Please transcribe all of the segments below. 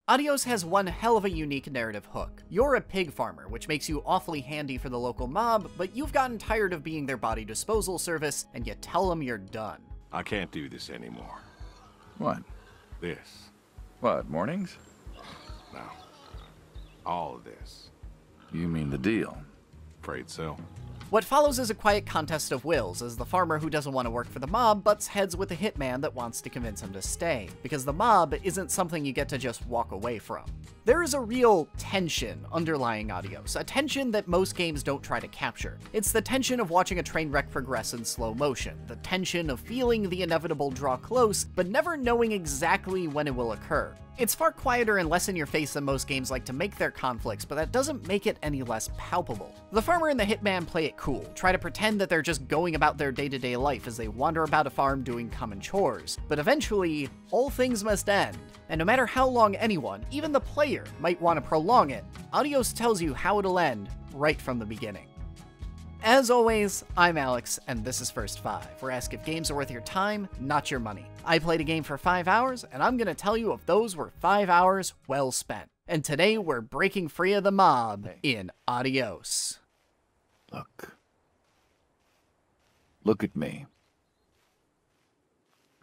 Adios has one hell of a unique narrative hook. You're a pig farmer, which makes you awfully handy for the local mob, but you've gotten tired of being their body disposal service, and you tell them you're done. I can't do this anymore. What? This. What, mornings? No. All of this. You mean the deal? Afraid so. What follows is a quiet contest of wills, as the farmer who doesn't want to work for the mob butts heads with the hitman that wants to convince him to stay, because the mob isn't something you get to just walk away from. There is a real tension underlying Adios, a tension that most games don't try to capture. It's the tension of watching a train wreck progress in slow motion, the tension of feeling the inevitable draw close, but never knowing exactly when it will occur. It's far quieter and less in your face than most games like to make their conflicts, but that doesn't make it any less palpable. The farmer and the hitman play it cool, try to pretend that they're just going about their day-to-day life as they wander about a farm doing common chores. But eventually, all things must end, and no matter how long anyone, even the player, might want to prolong it, Adios tells you how it'll end right from the beginning. As always, I'm Alex, and this is First 5, where I ask if games are worth your time, not your money. I played a game for 5 hours, and I'm gonna tell you if those were 5 hours well spent. And today we're breaking free of the mob in Adios. Look at me.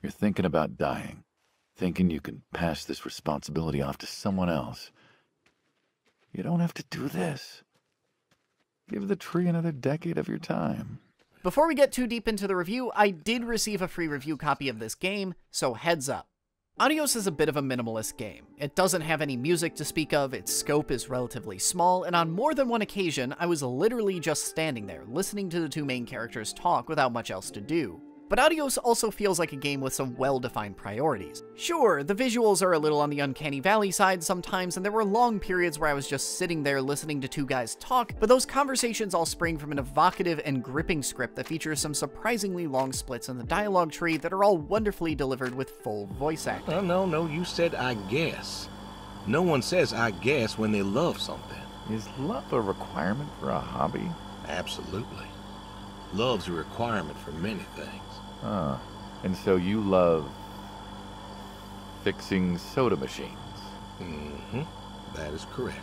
You're thinking about dying, thinking you can pass this responsibility off to someone else. You don't have to do this. Give the tree another decade of your time. Before we get too deep into the review, I did receive a free review copy of this game, so heads up. Adios is a bit of a minimalist game. It doesn't have any music to speak of, its scope is relatively small, and on more than one occasion, I was literally just standing there, listening to the two main characters talk without much else to do. But Adios also feels like a game with some well-defined priorities. Sure, the visuals are a little on the uncanny valley side sometimes, and there were long periods where I was just sitting there listening to two guys talk, but those conversations all spring from an evocative and gripping script that features some surprisingly long splits in the dialogue tree that are all wonderfully delivered with full voice acting. No, you said I guess. No one says I guess when they love something. Is love a requirement for a hobby? Absolutely. Love's a requirement for many things. And so you love fixing soda machines? Mm-hmm. That is correct.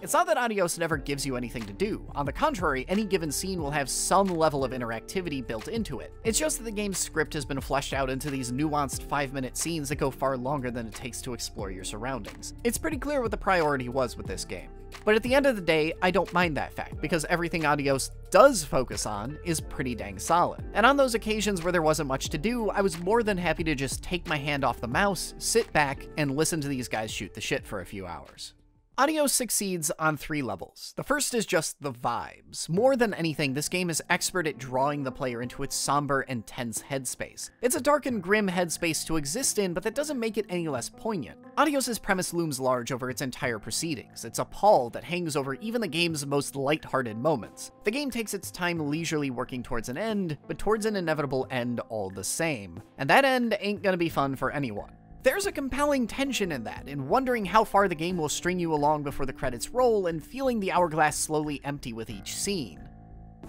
It's not that Adios never gives you anything to do. On the contrary, any given scene will have some level of interactivity built into it. It's just that the game's script has been fleshed out into these nuanced 5-minute scenes that go far longer than it takes to explore your surroundings. It's pretty clear what the priority was with this game. But at the end of the day, I don't mind that fact, because everything Adios does focus on is pretty dang solid. And on those occasions where there wasn't much to do, I was more than happy to just take my hand off the mouse, sit back, and listen to these guys shoot the shit for a few hours. Adios succeeds on 3 levels. The first is just the vibes. More than anything, this game is expert at drawing the player into its somber and tense headspace. It's a dark and grim headspace to exist in, but that doesn't make it any less poignant. Adios' premise looms large over its entire proceedings. It's a pall that hangs over even the game's most lighthearted moments. The game takes its time leisurely working towards an end, but towards an inevitable end all the same. And that end ain't gonna be fun for anyone. There's a compelling tension in that, in wondering how far the game will string you along before the credits roll and feeling the hourglass slowly empty with each scene.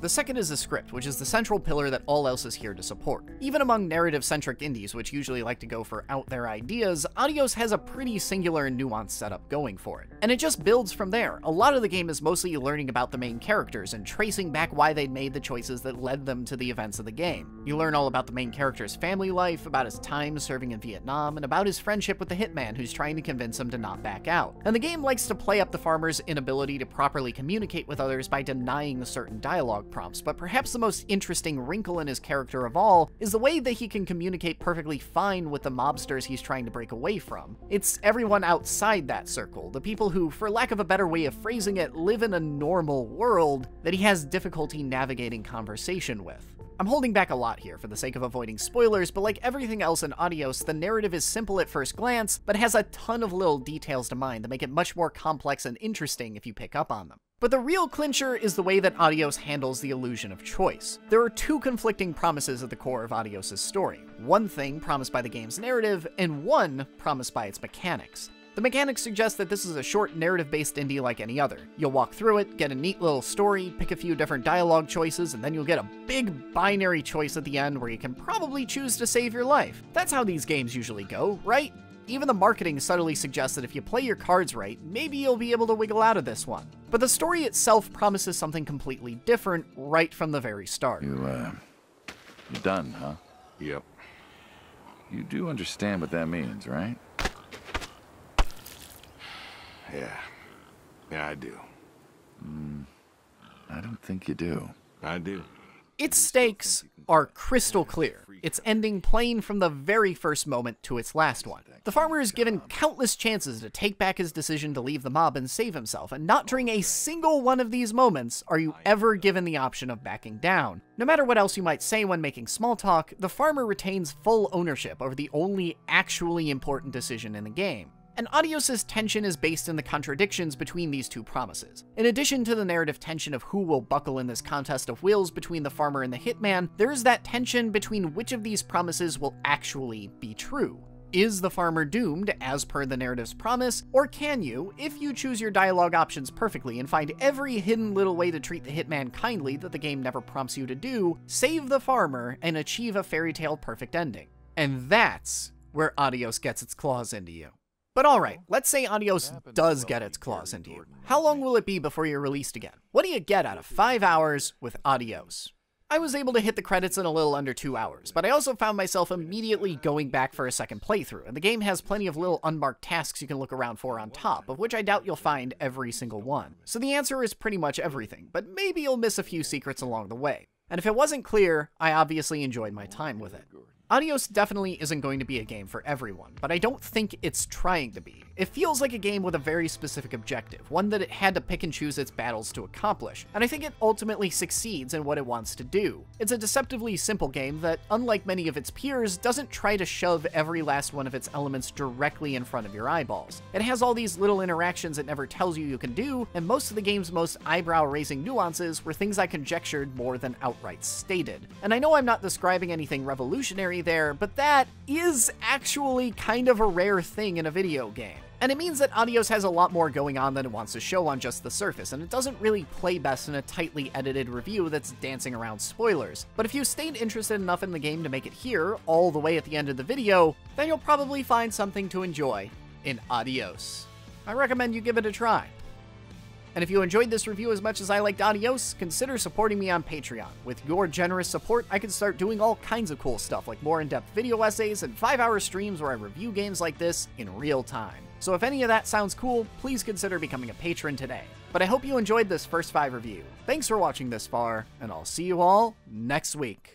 The second is the script, which is the central pillar that all else is here to support. Even among narrative-centric indies, which usually like to go for out-there ideas, Adios has a pretty singular and nuanced setup going for it. And it just builds from there. A lot of the game is mostly learning about the main characters and tracing back why they made the choices that led them to the events of the game. You learn all about the main character's family life, about his time serving in Vietnam, and about his friendship with the hitman who's trying to convince him to not back out. And the game likes to play up the farmer's inability to properly communicate with others by denying certain dialogue prompts, but perhaps the most interesting wrinkle in his character of all is the way that he can communicate perfectly fine with the mobsters he's trying to break away from. It's everyone outside that circle, the people who, for lack of a better way of phrasing it, live in a normal world that he has difficulty navigating conversation with. I'm holding back a lot here for the sake of avoiding spoilers, but like everything else in Adios, the narrative is simple at first glance, but has a ton of little details to mind that make it much more complex and interesting if you pick up on them. But the real clincher is the way that Adios handles the illusion of choice. There are 2 conflicting promises at the core of Adios' story. One thing promised by the game's narrative, and one promised by its mechanics. The mechanics suggest that this is a short narrative-based indie like any other. You'll walk through it, get a neat little story, pick a few different dialogue choices, and then you'll get a big binary choice at the end where you can probably choose to save your life. That's how these games usually go, right? Even the marketing subtly suggests that if you play your cards right, maybe you'll be able to wiggle out of this one. But the story itself promises something completely different right from the very start. You done, huh? Yep. You do understand what that means, right? Yeah, I do. I don't think you do. I do. Its stakes are crystal clear, its ending plain from the very first moment to its last one. The farmer is given countless chances to take back his decision to leave the mob and save himself, and not during a single one of these moments are you ever given the option of backing down. No matter what else you might say when making small talk, the farmer retains full ownership over the only actually important decision in the game. And Adios' tension is based in the contradictions between these two promises. In addition to the narrative tension of who will buckle in this contest of wills between the farmer and the hitman, there is that tension between which of these promises will actually be true. Is the farmer doomed, as per the narrative's promise, or can you, if you choose your dialogue options perfectly and find every hidden little way to treat the hitman kindly that the game never prompts you to do, save the farmer and achieve a fairy tale perfect ending? And that's where Adios gets its claws into you. But alright, let's say Adios does get its claws into you. How long will it be before you're released again? What do you get out of 5 hours with Adios? I was able to hit the credits in a little under 2 hours, but I also found myself immediately going back for a second playthrough, and the game has plenty of little unmarked tasks you can look around for on top, of which I doubt you'll find every single one. So the answer is pretty much everything, but maybe you'll miss a few secrets along the way. And if it wasn't clear, I obviously enjoyed my time with it. Adios definitely isn't going to be a game for everyone, but I don't think it's trying to be. It feels like a game with a very specific objective, one that it had to pick and choose its battles to accomplish, and I think it ultimately succeeds in what it wants to do. It's a deceptively simple game that, unlike many of its peers, doesn't try to shove every last one of its elements directly in front of your eyeballs. It has all these little interactions it never tells you can do, and most of the game's most eyebrow-raising nuances were things I conjectured more than outright stated. And I know I'm not describing anything revolutionary there, but that is actually kind of a rare thing in a video game. And it means that Adios has a lot more going on than it wants to show on just the surface, and it doesn't really play best in a tightly edited review that's dancing around spoilers. But if you stayed interested enough in the game to make it here, all the way at the end of the video, then you'll probably find something to enjoy in Adios. I recommend you give it a try. And if you enjoyed this review as much as I liked Adios, consider supporting me on Patreon. With your generous support, I can start doing all kinds of cool stuff like more in-depth video essays and 5-hour streams where I review games like this in real time. So if any of that sounds cool, please consider becoming a patron today. But I hope you enjoyed this first 5 review. Thanks for watching this far, and I'll see you all next week.